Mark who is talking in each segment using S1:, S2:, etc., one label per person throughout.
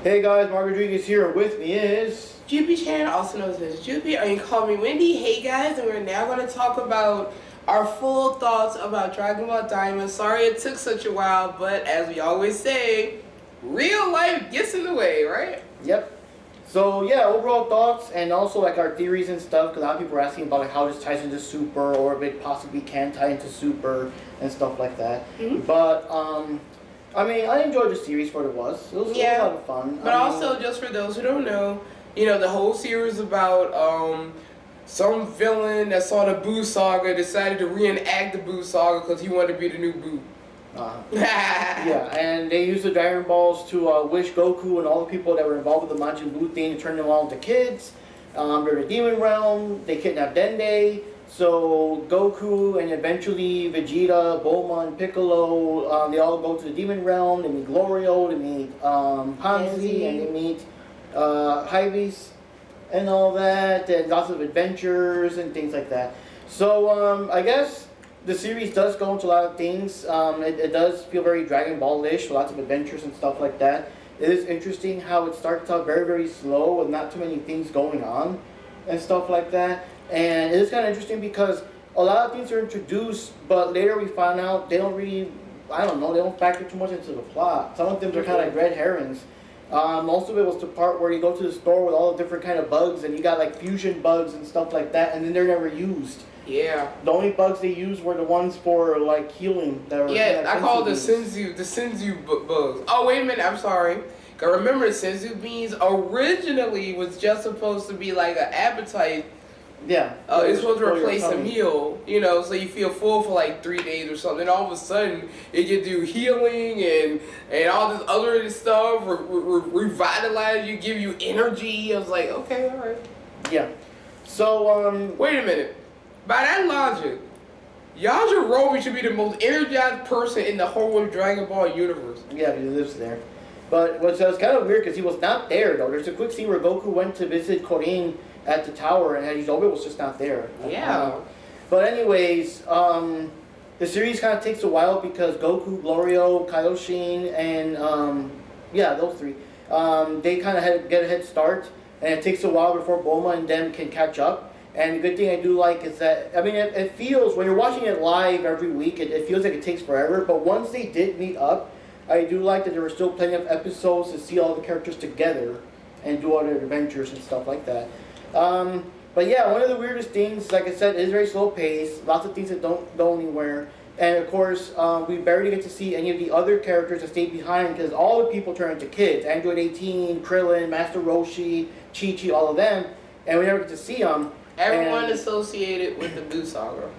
S1: Hey guys, Mark Rodriguez here. With me is
S2: Jupi Chan, also known as Jupi, or you can call me Wendy. Hey guys, and we're now going to talk about our full thoughts about Dragonball Daima. Sorry it took such a while, but as we always say, real life gets in the way, right?
S1: Yep. So yeah, overall thoughts and also like our theories and stuff. Because a lot of people are asking about like how this ties into Super, or if it possibly can tie into Super and stuff like that. But I mean, I enjoyed the series for what it was. It was a lot of fun.
S2: But also, just for those who don't know, you know, the whole series about some villain that saw the Boo Saga decided to reenact the Boo Saga because he wanted to be the new Boo.
S1: Yeah, and they used the Dragon Balls to wish Goku and all the people that were involved with the Majin Buu thing to turn them all into kids. They're in the Demon Realm. They kidnapped Dende. So Goku and eventually Vegeta, Bulma, and Piccolo, they all go to the Demon Realm. They meet Glorio, they meet Hanzi, and they meet Hyvis and all that, and lots of adventures and things like that. So I guess the series does go into a lot of things. It does feel very Dragon Ball-ish, lots of adventures and stuff like that. It is interesting how it starts out very, very slow with not too many things going on and stuff like that. And it is kind of interesting because a lot of things are introduced, but later we find out they don't really, I don't know, they don't factor too much into the plot. Some of them are kind of like red herrings. Most of it was the part where you go to the store with all the different kind of bugs, and you got like fusion bugs and stuff like that, and then they're never used.
S2: Yeah.
S1: The only bugs they used were the ones for like healing. That were
S2: I call it the Senzu bugs. Oh wait a minute, I'm sorry. Cause remember, Senzu beans originally was just supposed to be like an appetite.
S1: Yeah.
S2: It's supposed to replace a meal, you know, so you feel full for like 3 days or something. And all of a sudden, it can do healing and all this other stuff, revitalize you, give you energy. I was like, okay, all right.
S1: Yeah. So,
S2: wait a minute. By that logic, Yajirobe should be the most energized person in the whole Dragon Ball universe.
S1: Yeah, he lives there. But it was kind of weird because he was not there, though. There's a quick scene where Goku went to visit Korin at the tower, and Yajirobe was just not there.
S2: Yeah.
S1: But anyways, the series kind of takes a while because Goku, Glorio, Kaioshin, and those three, they kind of get a head start, and it takes a while before Bulma and them can catch up. And the good thing I do like is that, I mean, it feels, when you're watching it live every week, it feels like it takes forever, but once they did meet up, I do like that there were still plenty of episodes to see all the characters together and do all their adventures and stuff like that. But yeah, one of the weirdest things, like I said, is very slow paced. Lots of things that don't go anywhere. And of course, we barely get to see any of the other characters that stayed behind because all the people turn into kids. Android 18, Krillin, Master Roshi, Chi-Chi, all of them. And we never get to see them.
S2: Everyone associated with the Boo Saga.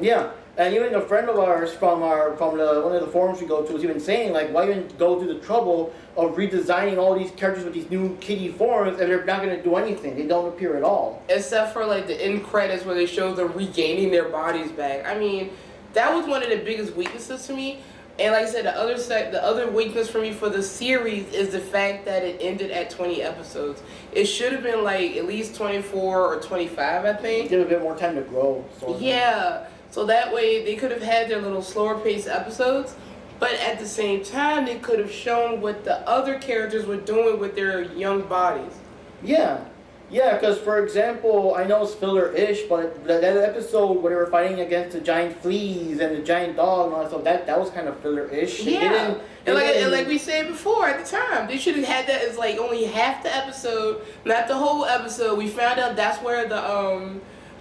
S1: Yeah. And even a friend of ours from one of the forums we go to was even saying, like, why even go through the trouble of redesigning all these characters with these new kiddie forms if they're not going to do anything? They don't appear at all.
S2: Except for, like, the end credits where they show them regaining their bodies back. I mean, that was one of the biggest weaknesses to me. And like I said, the other weakness for me for the series is the fact that it ended at 20 episodes. It should have been, like, at least 24 or 25, I think.
S1: Give a bit more time to grow.
S2: Yeah. So that way they could have had their little slower paced episodes, but at the same time they could have shown what the other characters were doing with their young bodies.
S1: Yeah. Yeah, because for example, I know it's filler-ish, but that episode where they were fighting against the giant fleas and the giant dog and all that stuff, that was kind of filler-ish.
S2: Yeah. And like we said before at the time, they should have had that as like only half the episode, not the whole episode. We found out that's where the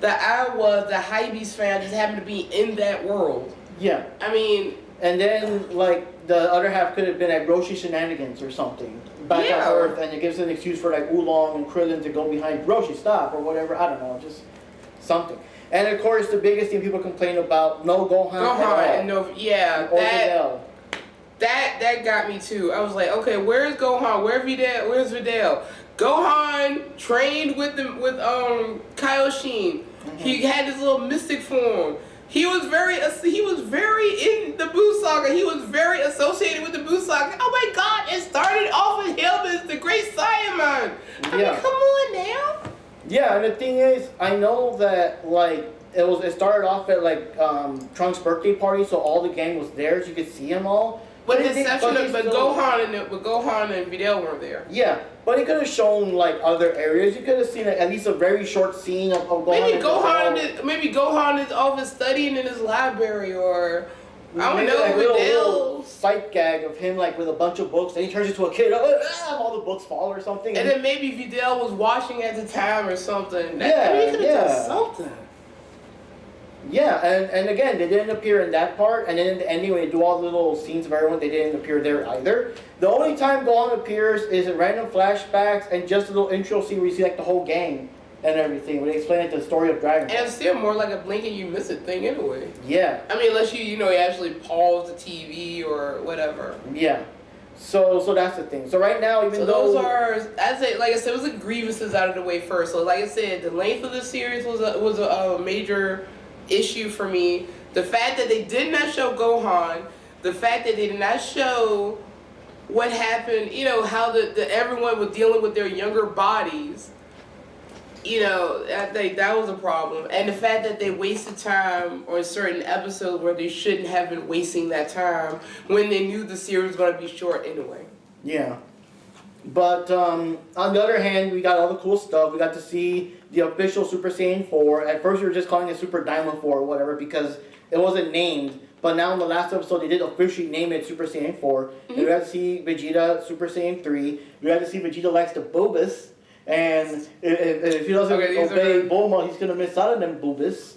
S2: Hyvis fan just happened to be in that world.
S1: Yeah.
S2: I mean...
S1: And then, like, the other half could have been at Roshi shenanigans or something. Back on Earth, and it gives an excuse for, like, Oolong and Krillin to go behind Roshi, stop, or whatever. I don't know, just something. And, of course, the biggest thing people complain about, no Gohan
S2: and no... Yeah, that got me, too. I was like, okay, where's Gohan? Where's Videl? Gohan trained with Kaioshin. He had his little mystic form. He was very in the Boo Saga. He was very associated with the Boo Saga. Oh my God! It started off with him as the Great Saiyaman. I mean, come on now.
S1: Yeah, and the thing is, I know that like it started off at like Trunks' birthday party, so all the gang was there, so you could see them all.
S2: With the exception of Gohan and Videl weren't there.
S1: Yeah, but it could have shown like other areas. You could have seen at least a very short scene of Gohan.
S2: Maybe Gohan is over studying in his library, or I don't know.
S1: Like little sight gag of him like with a bunch of books, and he turns into a kid. All the books fall or something.
S2: And then maybe Videl was watching at the time or something. He could have done something.
S1: Yeah, and again, they didn't appear in that part, and then in the ending, when they do all the little scenes of everyone, they didn't appear there either. The only time Gohan appears is in random flashbacks and just a little intro scene where you see like the whole gang and everything, when they explain like, the story of Dragon Ball.
S2: And it's still more like a blink and you miss it thing anyway.
S1: Yeah.
S2: I mean, unless you actually pause the TV or whatever.
S1: Yeah. So that's the thing. So right now,
S2: those are, like I said, it was the grievances out of the way first. So like I said, the length of the series was a major issue for me. The fact that they did not show Gohan, the fact that they did not show what happened, how the everyone was dealing with their younger bodies, I think that was a problem. And the fact that they wasted time on certain episodes where they shouldn't have been wasting that time when they knew the series was going to be short anyway.
S1: Yeah. But on the other hand, we got all the cool stuff. We got to see the official Super Saiyan 4. At first we were just calling it Super Daima 4 or whatever because it wasn't named. But now in the last episode they did officially name it Super Saiyan 4. Mm-hmm. We got to see Vegeta Super Saiyan 3. We got to see Vegeta likes the boobas. And if he doesn't obey Bulma, he's going to miss out on them boobas.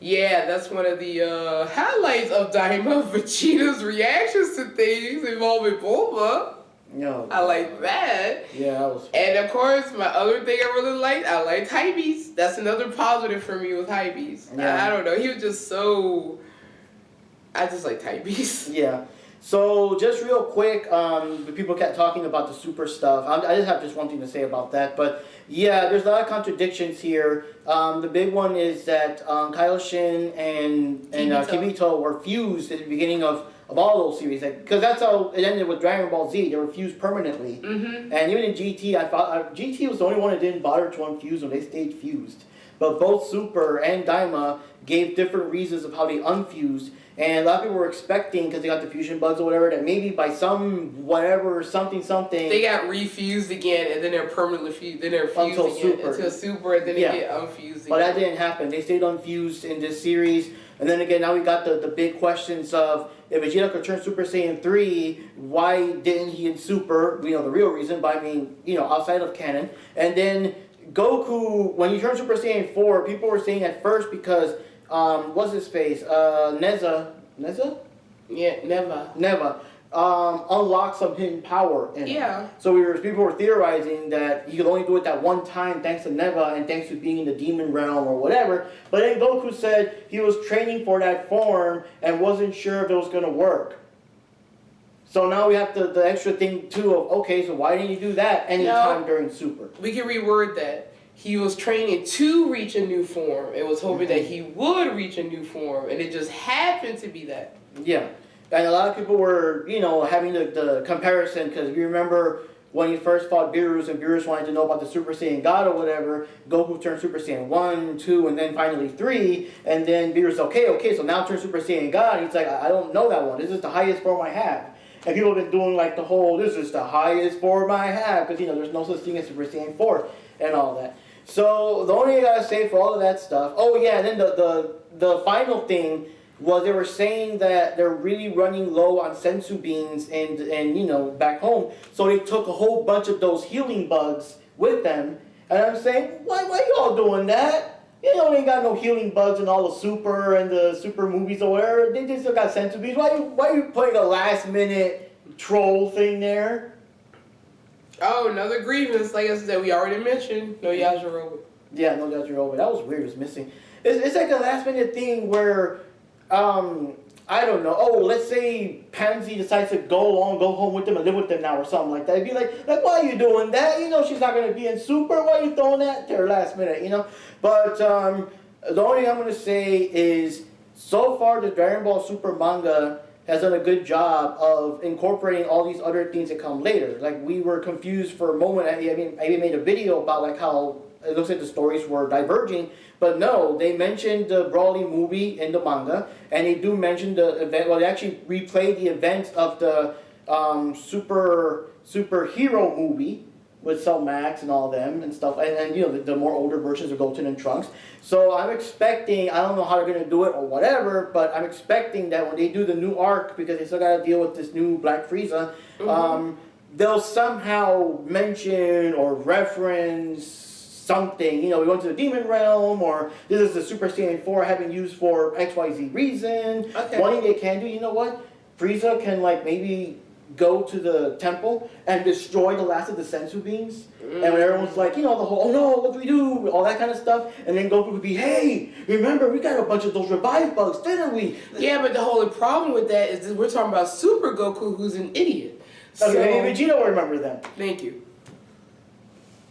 S2: Yeah, that's one of the highlights of Daima, Vegeta's reactions to things involving Bulma.
S1: No.
S2: I like that.
S1: Yeah, that was fun.
S2: And of course, my other thing I really liked, I liked Hypebeast. That's another positive for me with Hypebeast. Yeah. I don't know, he was just so... I just like Hypebeast.
S1: Yeah. So, just real quick, people kept talking about the super stuff. I just have one thing to say about that. But, yeah, there's a lot of contradictions here. The big one is that Kaioshin and Kibito were fused at the beginning of all those series, because that's how it ended with Dragon Ball Z. They were fused permanently. Mm-hmm. And even in GT, I thought GT was the only one that didn't bother to unfuse them. They stayed fused. But both Super and Daima gave different reasons of how they unfused. And a lot of people were expecting, because they got the fusion bugs or whatever, that maybe by something, they
S2: got refused again, and then they're permanently fused. Then they're fused until Super, and then they get unfused again.
S1: But that didn't happen. They stayed unfused in this series. And then again, now we got the big questions of, if Vegeta could turn Super Saiyan 3, why didn't he in Super? We know the real reason, but I mean, outside of canon. And then Goku, when he turned Super Saiyan 4, people were saying at first because, what's his face? Neza?
S2: Yeah,
S1: Neva. Unlocked some hidden power in him. So people were theorizing that he could only do it that one time thanks to Neva and thanks to being in the demon realm or whatever. But then Goku said he was training for that form and wasn't sure if it was going to work. So now we have the extra thing too of, okay, so why didn't you do that anytime during Super?
S2: We can reword that. He was training to reach a new form. It was hoping that he would reach a new form, and it just happened to be that.
S1: Yeah. And a lot of people were, having the comparison, because you remember when he first fought Beerus, and Beerus wanted to know about the Super Saiyan God or whatever, Goku turned Super Saiyan 1, 2, and then finally 3, and then Beerus, okay, so now turn Super Saiyan God. He's like, I don't know that one. This is the highest form I have. And people have been doing like the whole, this is the highest form I have, because, there's no such thing as Super Saiyan 4 and all that. So the only thing I gotta say for all of that stuff, and then the final thing was they were saying that they're really running low on sensu beans and back home, so they took a whole bunch of those healing bugs with them. And I'm saying, why y'all doing that? They ain't got no healing bugs in all the Super and the Super movies or whatever. They still got sensu beans. Why are you putting a last minute troll thing there?
S2: Oh, another grievance, like I said, we already mentioned, no Yajirobe.
S1: Yeah, no Yajirobe. That was weird, it was missing. It's like a last minute thing where, I don't know, let's say Pansy decides to go home with them and live with them now or something like that. It'd be like, why are you doing that? She's not going to be in Super. Why are you throwing that there last minute, But the only thing I'm going to say is, so far the Dragon Ball Super manga has done a good job of incorporating all these other things that come later. Like, we were confused for a moment. I even made a video about like how it looks like the stories were diverging. But no, they mentioned the Broly movie in the manga, and they do mention the event. Well, they actually replayed the events of the superhero movie with Cell Max and all them and stuff, and you know the more older versions of Goten and Trunks. So I'm expecting, I don't know how they're gonna do it or whatever, but I'm expecting that when they do the new arc, because they still gotta deal with this new Black Frieza, they'll somehow mention or reference something. You know, we went to the Demon Realm, or this is the Super Saiyan 4 having used for XYZ reason.
S2: Okay.
S1: One thing they can do, you know what? Frieza can like maybe go to the temple and destroy the last of the sensu beings. And when everyone's like, you know, the whole, oh no, what do we do? All that kind of stuff. And then Goku would be, hey, remember, we got a bunch of those revive bugs, didn't we?
S2: Yeah, but the whole problem with that is that we're talking about Super Goku, who's an idiot. So,
S1: Okay, maybe Vegeta will remember that.
S2: Thank you.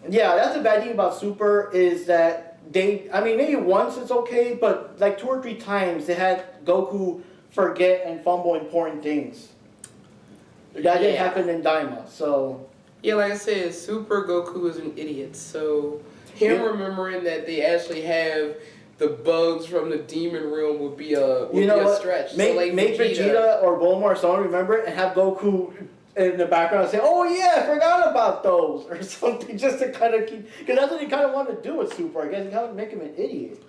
S1: Yeah, that's the bad thing about Super is that I mean, maybe once it's okay, but like 2 or 3 times they had Goku forget and fumble important things. That didn't happen in Daima, so...
S2: Yeah, like I said, Super Goku is an idiot. So him remembering that they actually have the bugs from the demon realm would be a stretch.
S1: Make,
S2: so like
S1: make Vegeta or Bulma or someone remember it and have Goku in the background say, oh yeah, I forgot about those, or something, just to kind of keep... Because that's what they kind of want to do with Super, I guess. They kind of make him an idiot.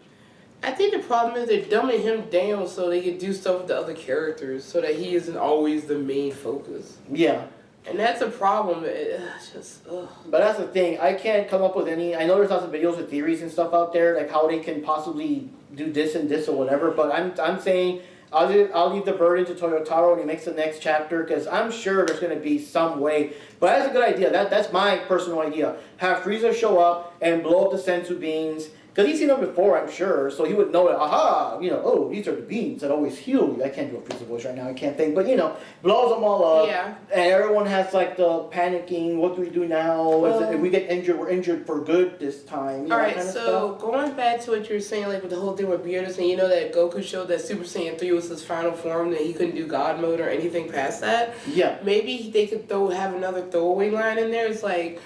S2: I think the problem is they're dumbing him down so they can do stuff with the other characters so that he isn't always the main focus.
S1: Yeah.
S2: And that's a problem.
S1: But that's the thing. I can't come up with any... I know there's lots of videos with theories and stuff out there, like how they can possibly do this and this or whatever, but I'm saying I'll leave the burden to Toyotaro when he makes the next chapter, because I'm sure there's going to be some way. But that's a good idea. That's my personal idea. Have Frieza show up and blow up the sensu beings. Because he's seen them before, I'm sure, so he would know that, aha, you know, oh, these are the beans that always heal you. I can't do a Frieza voice right now, I can't think, but, you know, blows them all up.
S2: Yeah.
S1: And everyone has, like, the panicking, what do we do now? If we get injured, we're injured for good this time.
S2: Alright, kind of so going back to what you were saying, like, with the whole thing with Beerus, and you know that Goku showed that Super Saiyan 3 was his final form, that he couldn't do God mode or anything past that?
S1: Yeah.
S2: Maybe they could have another throwaway line in there. It's like...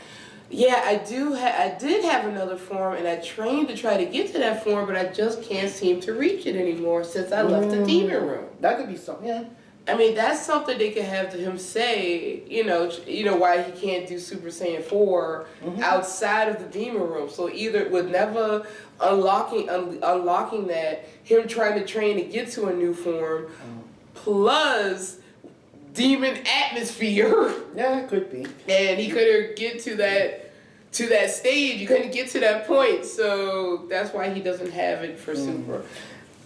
S2: Yeah, I did have another form, and I trained to try to get to that form, but I just can't seem to reach it anymore since I left the demon room.
S1: That could be something, yeah.
S2: I mean, that's something they could have to him say, you know why he can't do Super Saiyan 4 outside of the demon room. So either with never unlocking that, him trying to train to get to a new form, plus demon atmosphere.
S1: Yeah, it could be.
S2: And he couldn't get to that stage. You couldn't get to that point. So that's why he doesn't have it for Super.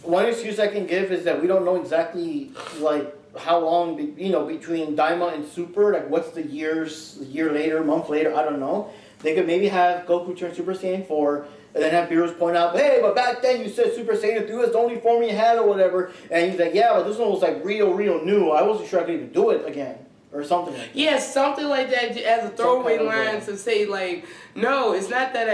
S1: One excuse I can give is that we don't know exactly, like, how long, between Daima and Super, like, what's the year later, month later, I don't know. They could maybe have Goku turn Super Saiyan 4, and then have Beerus point out, hey, but back then you said Super Saiyan 3 was the only form you had or whatever. And he's like, yeah, but this one was like real new. I wasn't sure I could even do it again. Or something like that.
S2: Yeah, something like that as a throwaway line to say, like, no, it's not that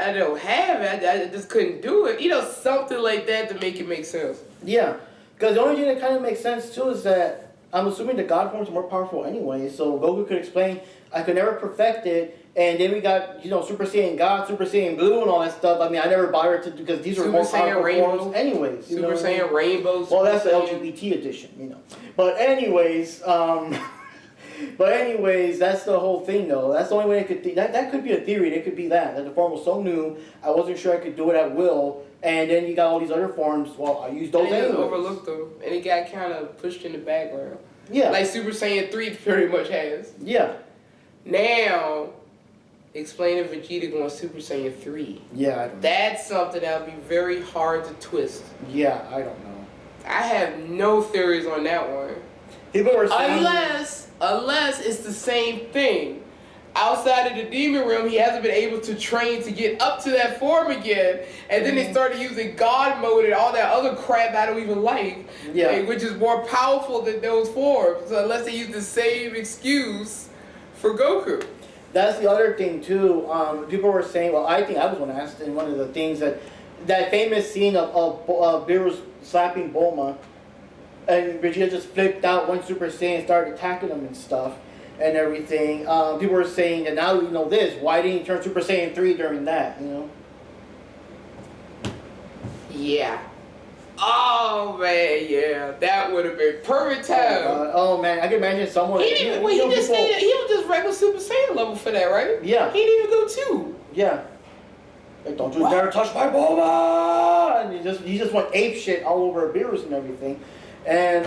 S2: I don't have it, I just couldn't do it. You know, something like that to make it make sense.
S1: Yeah, because the only thing that kind of makes sense too is that I'm assuming the God forms are more powerful anyway, so Goku could explain, I could never perfect it, and then we got, Super Saiyan God, Super Saiyan Blue, and all that stuff. I mean, I never bothered to, because these are more powerful forms anyways.
S2: Super Saiyan Rainbow.
S1: Well, that's the LGBT edition, But anyways, that's the whole thing, though. That's the only way I could think. That could be a theory. It could be that the form was so new, I wasn't sure I could do it at will. And then you got all these other forms. Well, I used those anyways.
S2: Overlooked them, and it got kind of pushed in the background.
S1: Yeah.
S2: Like Super Saiyan 3 pretty much has.
S1: Yeah.
S2: Now, explain if Vegeta going Super Saiyan 3.
S1: Yeah, I don't know.
S2: That's something that would be very hard to twist.
S1: Yeah, I don't know.
S2: I have no theories on that one.
S1: People were saying...
S2: Unless it's the same thing. Outside of the demon realm, he hasn't been able to train to get up to that form again. And then they started using God mode and all that other crap I don't even like.
S1: Yeah.
S2: Like, which is more powerful than those forms. So unless they use the same excuse for Goku.
S1: That's the other thing, too. People were saying, well, I think I was one asked in one of the things that famous scene of Beerus slapping Bulma, and Vegeta just flipped out, went Super Saiyan, started attacking him and stuff. and everything. People were saying that now we know this. Why didn't he turn Super Saiyan 3 during that? You know?
S2: Yeah. Oh man, yeah, that would have been perfect time.
S1: Oh man, I can imagine someone.
S2: He didn't. Well, he just stayed. He was just regular Super Saiyan level for that, right?
S1: Yeah.
S2: He didn't even go 2.
S1: Yeah. Like, don't you dare touch my Bulma! And he just went ape shit all over Beerus and everything. And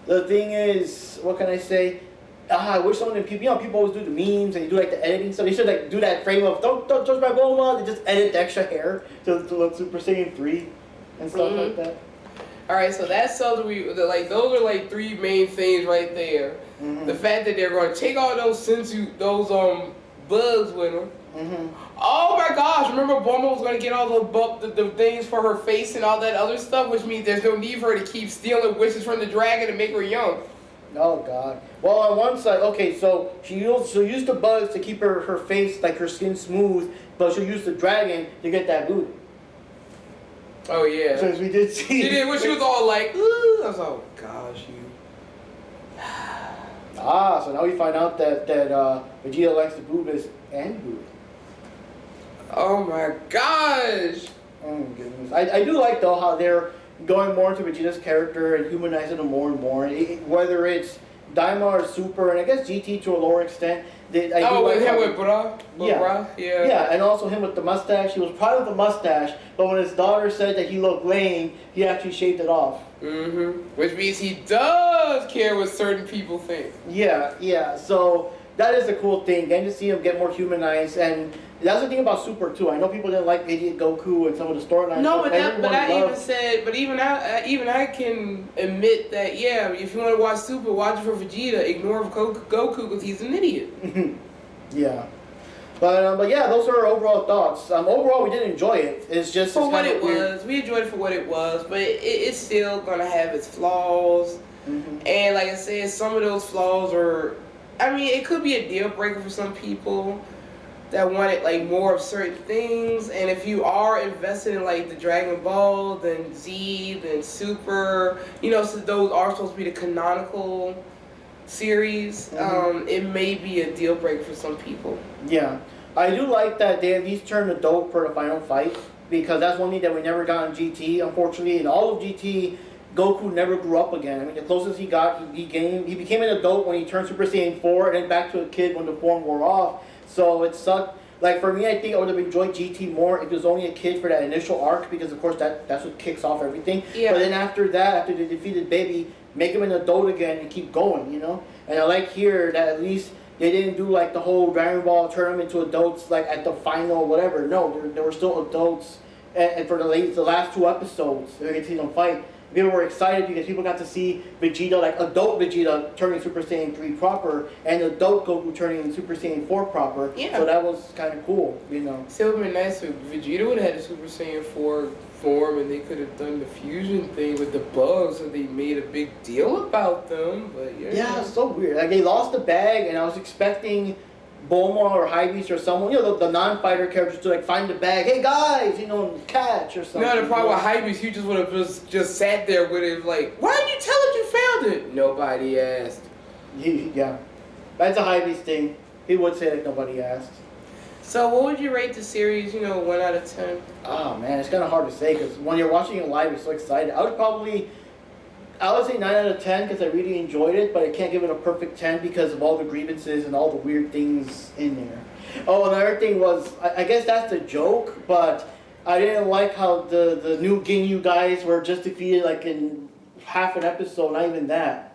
S1: the thing is, what can I say? I wish some of the people, people always do the memes and they do like the editing stuff. They should like do that frame of don't touch my Bulma. They just edit the extra hair to look Super Saiyan 3 and stuff like that.
S2: All right, so that's something those are like 3 main things right there. Mm-hmm. The fact that they're going to take all those bugs with them. Mm-hmm. Oh my gosh! Remember, Bulma was going to get all the things for her face and all that other stuff, which means there's no need for her to keep stealing wishes from the dragon to make her young.
S1: Oh god. Well, on one side, okay, so she'll use the bugs to keep her face, like her skin smooth, but she'll use the dragon to get that booty.
S2: Oh yeah.
S1: Since we did see.
S2: She did when she was all like, ooh, I was oh gosh, you.
S1: So now we find out that Vegeta likes the boobas and booty.
S2: Oh my gosh.
S1: Oh goodness. I do like though how they're going more into Vegeta's character and humanizing him more and more. Whether it's Daima or Super, and I guess GT to a lower extent. With
S2: Bra?
S1: Yeah, and also him with the mustache. He was proud of the mustache, but when his daughter said that he looked lame, he actually shaved it off.
S2: Mm-hmm. Which means he does care what certain people think.
S1: Yeah. So that is a cool thing. Getting to see him get more humanized, and that's the thing about Super too. I know people didn't like Idiot Goku and some of the storylines.
S2: No, but even I can admit that if you want to watch Super, watch it for Vegeta. Ignore Goku because he's an idiot.
S1: Yeah, but yeah, those are our overall thoughts. Overall, we did enjoy it. It's just
S2: for what it was. We enjoyed it for what it was, but it's still gonna have its flaws. Mm-hmm. And like I said, some of those flaws are. I mean, it could be a deal breaker for some people that wanted like more of certain things, and if you are invested in like the Dragon Ball, then Z, then Super, so those are supposed to be the canonical series. Mm-hmm. It may be a deal breaker for some people. Yeah, I do like that they at least turned adult for the final fight, because that's one thing that we never got in GT. Unfortunately, in all of GT, Goku never grew up again. I mean, the closest he got, he became an adult when he turned Super Saiyan 4, and then back to a kid when the form wore off. So it sucked. Like for me, I think I would have enjoyed GT more if it was only a kid for that initial arc, because of course that's what kicks off everything. Yeah. But then after that, after they defeated Baby, make him an adult again and keep going, And I like here that at least they didn't do like the whole Dragon Ball tournament to adults like at the final whatever. No, there were still adults, and for the last 2 episodes, we get to see them fight. People were excited because people got to see Vegeta, like adult Vegeta, turning Super Saiyan 3 proper, and adult Goku turning Super Saiyan 4 proper. Yeah. So that was kind of cool, Still would have been nice if Vegeta would have had a Super Saiyan 4 form, and they could have done the fusion thing with the bugs, and they made a big deal about them. But
S1: yeah, it's so weird. Like they lost the bag, and I was expecting Bulma or Hybeast or someone, the non-fighter characters to like find the bag. Hey guys, catch or something.
S2: No, the problem with Hybeast, you just would have just sat there with it like, why didn't you tell us you found it? Nobody asked.
S1: Yeah, that's a Hybeast thing. He would say that nobody asked.
S2: So what would you rate the series, 1 out of 10?
S1: Oh man, it's kind of hard to say because when you're watching it live, you're so excited. I would say 9 out of 10 because I really enjoyed it, but I can't give it a perfect 10 because of all the grievances and all the weird things in there. Oh, another thing was, I guess that's the joke, but I didn't like how the new Ginyu guys were just defeated like in half an episode, not even that.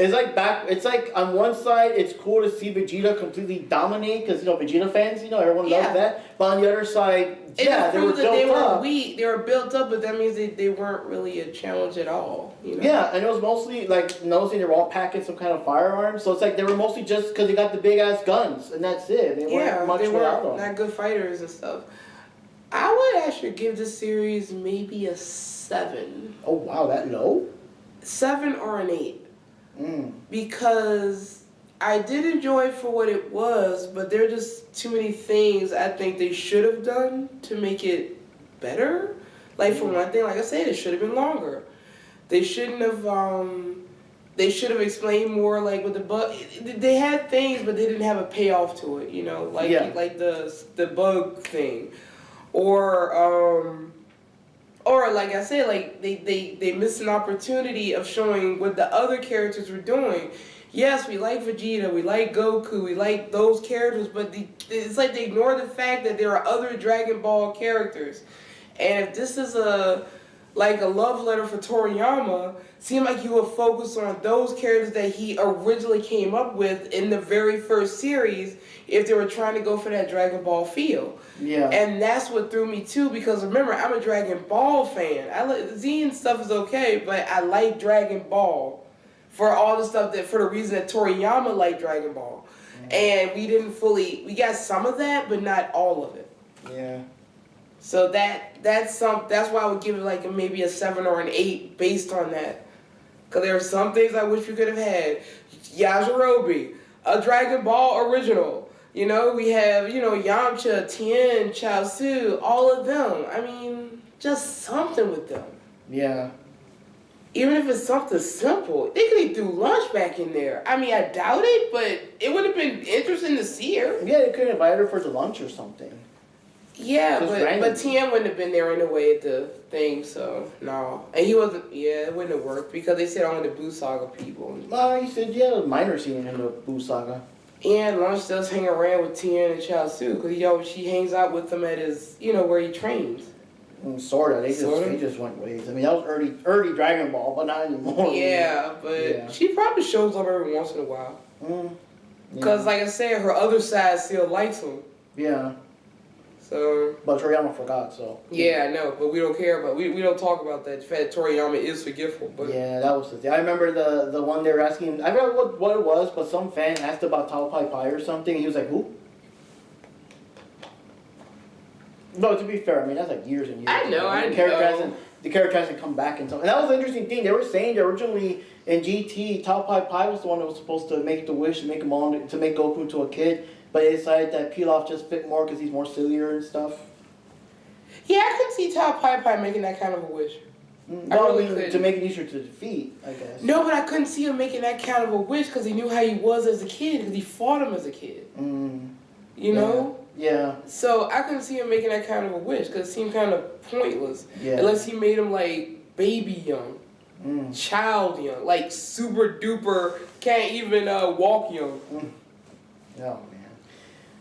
S1: It's like on one side, it's cool to see Vegeta completely dominate because, Vegeta fans, everyone loves that. But on the other side, they were built up.
S2: Weak. They were built up, but that means they weren't really a challenge at all.
S1: Yeah, and it was mostly like noticing they were all packing some kind of firearms. So it's like they were mostly just because they got the big ass guns, and that's it. They weren't much without them.
S2: Not good fighters and stuff. I would actually give this series maybe a 7.
S1: Oh wow, that low?
S2: 7 or an 8. Because I did enjoy it for what it was, but there are just too many things I think they should have done to make it better. Like for one thing, like I said, it should have been longer. They shouldn't have they should have explained more, like with the bug. They had things, but they didn't have a payoff to it. You know, like the bug thing, or like I said, like they missed an opportunity of showing what the other characters were doing. Yes, we like Vegeta, we like Goku, we like those characters, but it's like they ignore the fact that there are other Dragon Ball characters. And if this is a love letter for Toriyama, seemed like you would focus on those characters that he originally came up with in the very first series if they were trying to go for that Dragon Ball feel.
S1: Yeah.
S2: And that's what threw me too, because remember, I'm a Dragon Ball fan. I like Z and stuff is okay, but I like Dragon Ball for all the stuff for the reason that Toriyama liked Dragon Ball. And we got some of that, but not all of it.
S1: Yeah.
S2: So that's why I would give it like maybe a 7 or an 8 based on that. Because there are some things I wish we could have had. Yajirobe, a Dragon Ball original. You know, we have, Yamcha, Tien, Chaozu, all of them. I mean, just something with them.
S1: Yeah.
S2: Even if it's something simple, they could have threw lunch back in there. I mean, I doubt it, but it would have been interesting to see her.
S1: Yeah, they could have invited her for the lunch or something.
S2: Yeah, but Tien wouldn't have been there anyway at the thing, so no. And he wasn't, it wouldn't have worked because they said only the Blue Saga people.
S1: Well, he said, yeah, a minor scene in the Blue Saga.
S2: And Lunch does hang around with Tien and Chaozu because she hangs out with them at his, where he trains.
S1: Sorta. They just went ways. I mean, that was early Dragon Ball, but not anymore.
S2: Yeah, but she probably shows up every once in a while. Because, like I said, her other side still likes him.
S1: Yeah.
S2: So.
S1: But Toriyama forgot, so.
S2: Yeah, I know, but we don't care about. We don't talk about that. The fact that Toriyama is forgetful, but.
S1: Yeah, that was the thing. I remember the one they were asking. I forgot what it was, but some fan asked about Tao Pai Pai or something, and he was like, "Who?" No, to be fair, I mean that's like years and years.
S2: I know.
S1: The character hasn't come back and stuff. And that was the interesting thing. They were saying that originally in GT, Tao Pai Pai was the one that was supposed to make the wish to make Goku into a kid. But they decided that Pilaf just fit more because he's more sillier and stuff.
S2: Yeah, I could see Tao Pai Pai making that kind of a wish.
S1: To make it easier to defeat, I guess.
S2: No, but I couldn't see him making that kind of a wish because he knew how he was as a kid because he fought him as a kid. You know?
S1: Yeah.
S2: So I couldn't see him making that kind of a wish because it seemed kind of pointless. Yeah. Unless he made him like baby young, child young, like super duper, can't even walk young.
S1: Oh, man.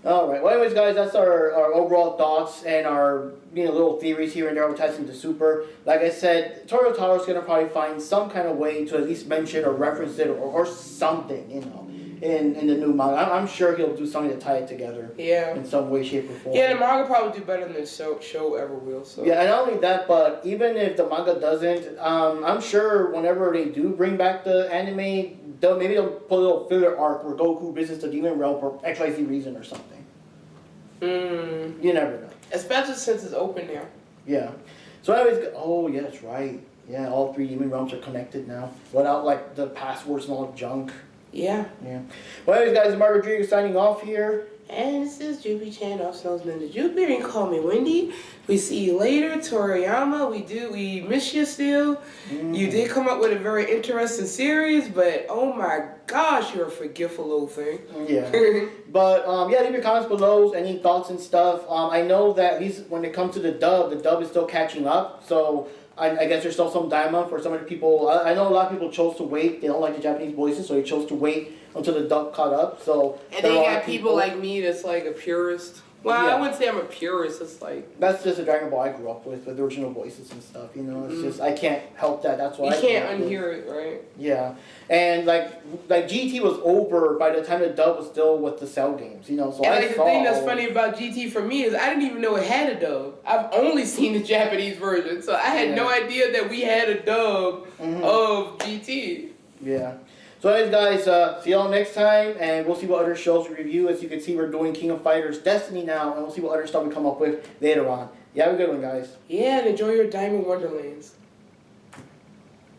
S1: All right. Well, anyways, guys, that's our overall thoughts and our little theories here and there attaching to Super. Like I said, Toyotaro's going to probably find some kind of way to at least mention or reference it or something, in the new manga. I'm sure he'll do something to tie it together. Yeah. In some way, shape, or form.
S2: Yeah, the manga probably do better than the show ever will. So.
S1: Yeah, and not only that, but even if the manga doesn't, I'm sure whenever they do bring back the anime, maybe they'll put a little filler arc where Goku visits the Demon Realm for XYZ reason or something. You never know.
S2: Especially since it's open now.
S1: Yeah. So anyways, yeah, that's right. Yeah, all 3 Demon Realms are connected now. Without like the passwords and all the junk. Yeah. Yeah. Well anyways, guys, Mark Rodriguez signing off here.
S2: And this is Droopy Chan, also known as Droopy. You can call me Wendy. We see you later, Toriyama. We miss you still. You did come up with a very interesting series, but oh my gosh, you're a forgetful little thing. Yeah.
S1: But leave your comments below, any thoughts and stuff. I know that at least when it comes to the dub is still catching up. So I guess there's still some Daima for some of the people. I know a lot of people chose to wait. They don't like the Japanese voices, so they chose to wait until the dub caught up. So
S2: and then you got people like me that's like a purist. Well, yeah. I wouldn't say I'm a purist. It's like
S1: that's just a Dragon Ball I grew up with the original voices and stuff. It's just I can't help that. That's why
S2: you can't unhear it, right?
S1: Yeah, and like GT was over by the time the dub was still with the Cell games. So
S2: and the thing that's funny about GT for me is I didn't even know it had a dub. I've only seen the Japanese version, so I had no idea that we had a dub of GT. Yeah. So anyways, guys, see y'all next time, and we'll see what other shows we review. As you can see, we're doing King of Fighters Destiny now, and we'll see what other stuff we come up with later on. Yeah, have a good one, guys. Yeah, and enjoy your Diamond Wonderlands.